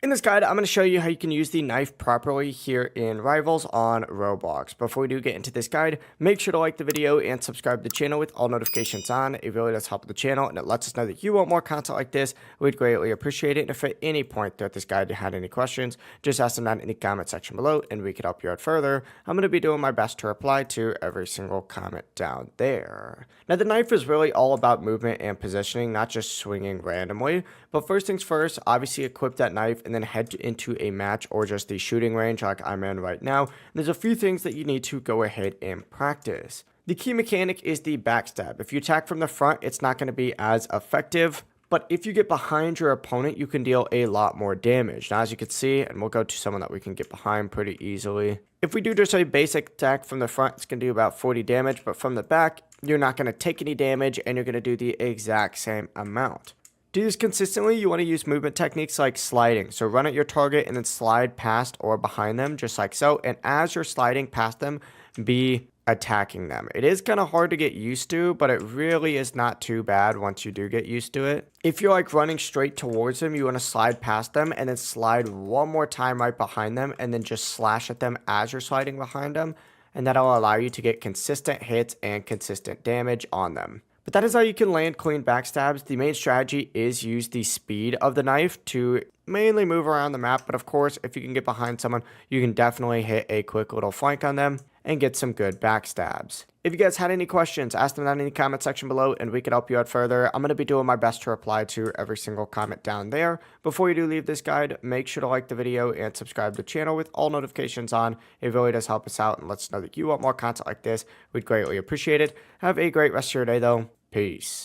In this guide, I'm going to show you how you can use the knife properly here in Rivals on Roblox. Before we do get into this guide, make sure to like the video and subscribe to the channel with all notifications on. It really does help the channel and it lets us know that you want more content like this. We'd greatly appreciate it. And if at any point throughout this guide you had any questions, just ask them down in the comment section below and we could help you out further. I'm going to be doing my best to reply to every single comment down there. Now, the knife is really all about movement and positioning, not just swinging randomly. But first things first, obviously equip that knife and then head into a match or just the shooting range like I'm in right now. There's a few things that you need to go ahead and practice. The key mechanic is the backstab. If you attack from the front, it's not going to be as effective. But if you get behind your opponent, you can deal a lot more damage. Now, as you can see, and we'll go to someone that we can get behind pretty easily. If we do just a basic attack from the front, it's going to do about 40 damage. But from the back, you're not going to take any damage and you're going to do the exact same amount. To do this consistently, you want to use movement techniques like sliding. So run at your target and then slide past or behind them, just like so. And as you're sliding past them, be attacking them. It is kind of hard to get used to, but it really is not too bad once you do get used to it. If you're like running straight towards them, you want to slide past them and then slide one more time right behind them and then just slash at them as you're sliding behind them. And that'll allow you to get consistent hits and consistent damage on them. But that is how you can land clean backstabs. The main strategy is use the speed of the knife to mainly move around the map. But of course, if you can get behind someone, you can definitely hit a quick little flank on them and get some good backstabs. If you guys had any questions, ask them down in the comment section below and we can help you out further. I'm going to be doing my best to reply to every single comment down there. Before you do leave this guide, make sure to like the video and subscribe to the channel with all notifications on. It really does help us out and lets us know that you want more content like this. We'd greatly appreciate it. Have a great rest of your day though. Peace.